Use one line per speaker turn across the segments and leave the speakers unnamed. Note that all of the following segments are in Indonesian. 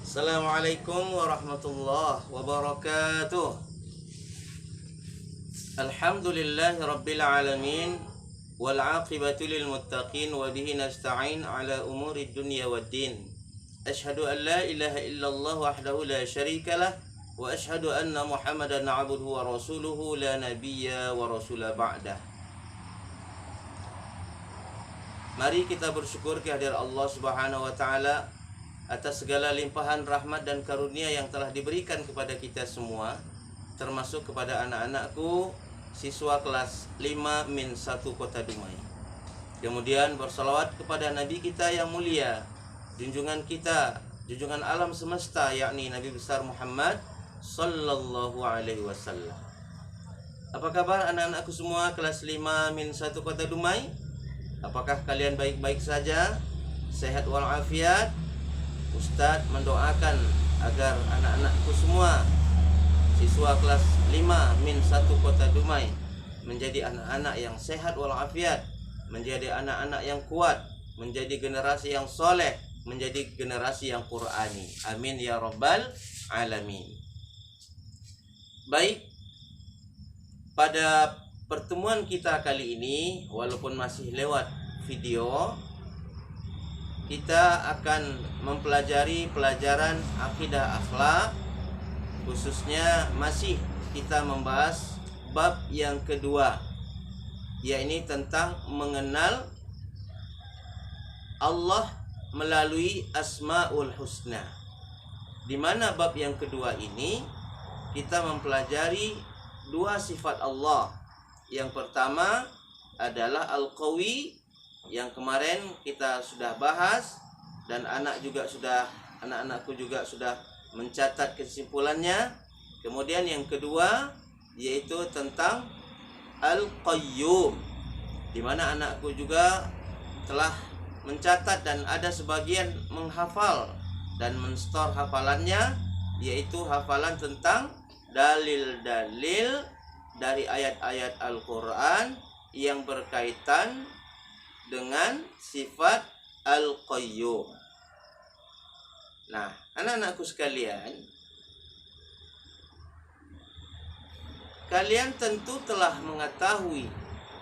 Assalamualaikum warahmatullahi wabarakatuh. Alhamdulillahi rabbil alamin, wal aqibatu lil muttaqin, wa bihi nasta'in ala umuri dunya waddin. Ashhadu an la ilaha illallah wahdahu la syarikalah, wa ashhadu anna Muhammadan abduhu wa rasuluhu la nabiyya wa rasula ba'dah. Mari kita bersyukur kehadirat Allah Subhanahu wa taala atas segala limpahan rahmat dan karunia yang telah diberikan kepada kita semua, termasuk kepada anak-anakku siswa kelas 5 min 1 Kota Dumai. Kemudian bersalawat kepada Nabi kita yang mulia, junjungan kita, junjungan alam semesta, yakni Nabi besar Muhammad sallallahu alaihi wasallam. Apa kabar anak-anakku semua kelas 5 min 1 Kota Dumai? Apakah kalian baik-baik saja? Sehat walafiat? Ustadz mendoakan agar anak-anakku semua siswa kelas 5 min 1 Kota Dumai menjadi anak-anak yang sehat walafiat, menjadi anak-anak yang kuat, menjadi generasi yang soleh, menjadi generasi yang Qur'ani. Amin ya rabbal alamin. Baik, pada pertemuan kita kali ini, walaupun masih lewat video, kita akan mempelajari pelajaran akidah akhlak, khususnya masih kita membahas bab yang kedua, yakni tentang mengenal Allah melalui Asmaul Husna. Di mana bab yang kedua ini kita mempelajari dua sifat Allah. Yang pertama adalah Al-Qawi, yang kemarin kita sudah bahas dan anak-anakku juga sudah mencatat kesimpulannya. Kemudian yang kedua yaitu tentang Al-Qayyum, di mana anakku juga telah mencatat dan ada sebagian menghafal dan menstor hafalannya, yaitu hafalan tentang dalil-dalil dari ayat-ayat Al-Quran yang berkaitan dengan sifat Al-Qayyum. Nah, anak-anakku sekalian, kalian tentu telah mengetahui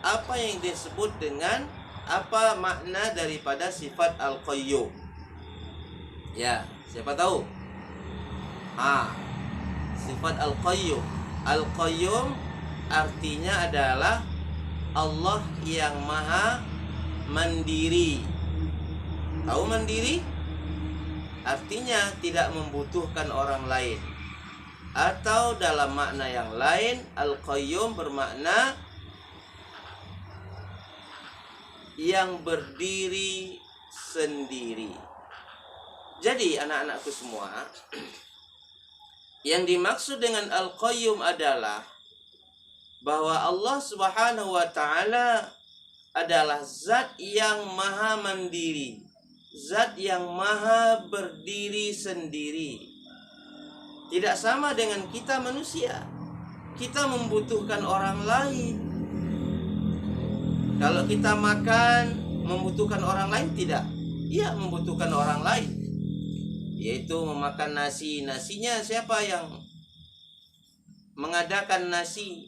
apa yang disebut dengan apa makna daripada sifat Al-Qayyum. Ya, siapa tahu? Sifat Al-Qayyum. Al-Qayyum artinya adalah Allah yang maha mandiri. Tahu mandiri? Artinya tidak membutuhkan orang lain. Atau dalam makna yang lain, Al-Qayyum bermakna yang berdiri sendiri. Jadi anak-anakku semua, yang dimaksud dengan Al-Qayyum adalah bahwa Allah Subhanahu wa ta'ala adalah zat yang maha mandiri, zat yang maha berdiri sendiri. Tidak sama dengan kita manusia. Kita membutuhkan orang lain. Kalau kita makan, membutuhkan orang lain tidak? Iya, membutuhkan orang lain. Yaitu memakan nasi. Nasinya siapa yang mengadakan nasi?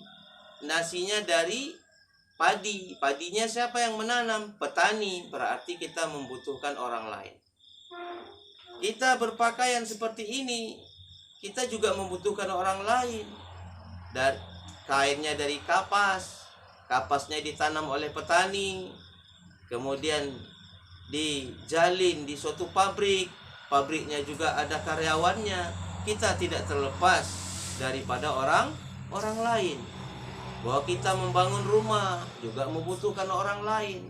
Nasinya dari padi. Padinya siapa yang menanam? Petani. Berarti kita membutuhkan orang lain. Kita berpakaian seperti ini, kita juga membutuhkan orang lain. Dan kainnya dari kapas. Kapasnya ditanam oleh petani, kemudian dijalin di suatu pabrik. Pabriknya juga ada karyawannya. Kita tidak terlepas daripada orang lain. Bahwa kita membangun rumah juga membutuhkan orang lain.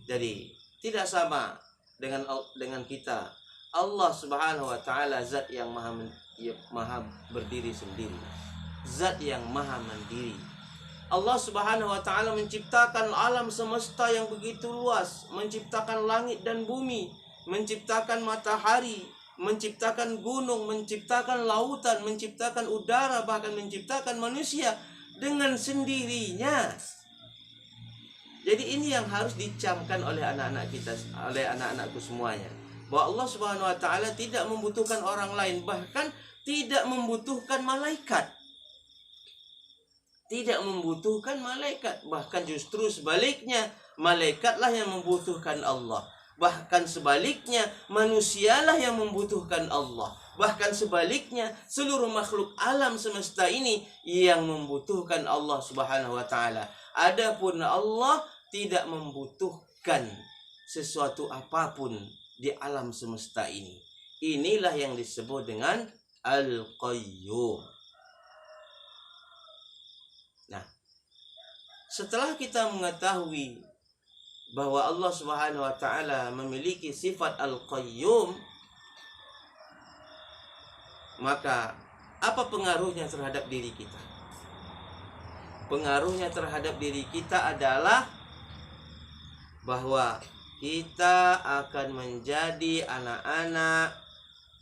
Jadi tidak sama dengan kita. Allah Subhanahu wa ta'ala zat yang maha berdiri sendiri, zat yang maha mandiri. Allah Subhanahu wa ta'ala menciptakan alam semesta yang begitu luas, menciptakan langit dan bumi, menciptakan matahari, menciptakan gunung, menciptakan lautan, menciptakan udara, bahkan menciptakan manusia dengan sendirinya. Jadi ini yang harus dicamkan oleh anak-anak kita, oleh anak-anakku semuanya. bahwa Allah Subhanahu wa taala tidak membutuhkan orang lain, bahkan tidak membutuhkan malaikat. Tidak membutuhkan malaikat, bahkan justru sebaliknya, malaikatlah yang membutuhkan Allah. Bahkan sebaliknya, manusialah yang membutuhkan Allah. Bahkan sebaliknya, seluruh makhluk alam semesta ini yang membutuhkan Allah Subhanahu wa taala. Adapun Allah tidak membutuhkan sesuatu apapun di alam semesta ini. Inilah yang disebut dengan Al-Qayyum. Nah, setelah kita mengetahui bahwa Allah Subhanahu wa taala memiliki sifat Al-Qayyum, maka apa pengaruhnya terhadap diri kita? Pengaruhnya terhadap diri kita adalah bahwa kita akan menjadi anak-anak,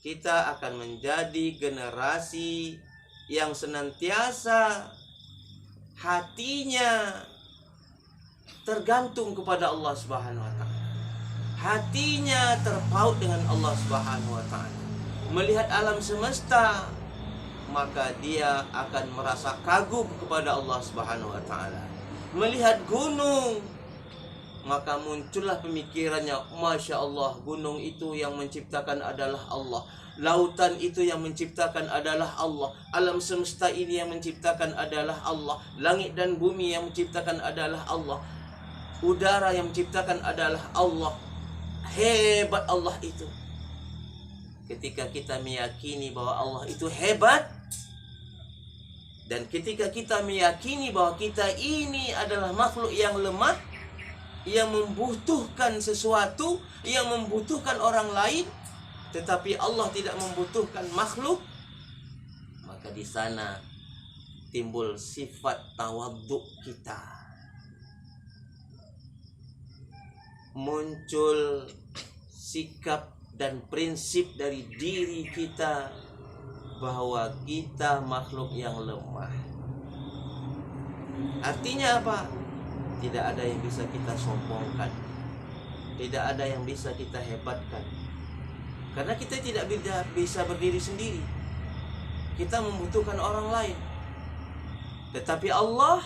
kita akan menjadi generasi yang senantiasa hatinya tergantung kepada Allah Subhanahu wa taala. Hatinya terpaut dengan Allah Subhanahu wa taala. Melihat alam semesta, maka dia akan merasa kagum kepada Allah Subhanahu wa taala. Melihat gunung, maka muncullah pemikirannya, Masya Allah, gunung itu yang menciptakan adalah Allah. Lautan itu yang menciptakan adalah Allah. Alam semesta ini yang menciptakan adalah Allah. Langit dan bumi yang menciptakan adalah Allah. Udara yang menciptakan adalah Allah. Hebat Allah itu. Ketika kita meyakini bahwa Allah itu hebat, dan ketika kita meyakini bahwa kita ini adalah makhluk yang lemah, yang membutuhkan sesuatu, yang membutuhkan orang lain, tetapi Allah tidak membutuhkan makhluk, maka di sana timbul sifat tawadhu kita. Muncul sikap dan prinsip dari diri kita bahwa kita makhluk yang lemah. Artinya apa? Tidak ada yang bisa kita sombongkan, tidak ada yang bisa kita hebatkan, karena kita tidak bisa berdiri sendiri. Kita membutuhkan orang lain. Tetapi Allah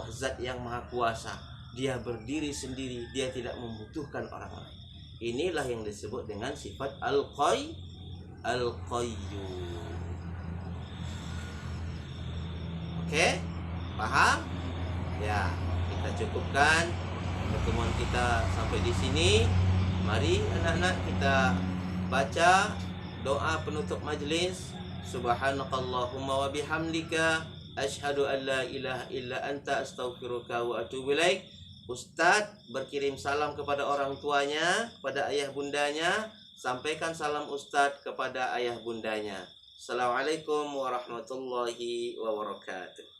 zat yang maha kuasa, dia berdiri sendiri, dia tidak membutuhkan orang lain. Inilah yang disebut dengan sifat Al-Qayyum. Oke? Paham? Ya, kita cukupkan pertemuan kita sampai di sini. Mari anak-anak kita baca doa penutup majlis. Subhanakallahumma wa bihamdika asyhadu an la ilaha illa anta astaghfiruka wa atubu ilaik. Ustadz berkirim salam kepada orang tuanya, kepada ayah bundanya. Sampaikan salam Ustadz kepada ayah bundanya. Assalamualaikum warahmatullahi wabarakatuh.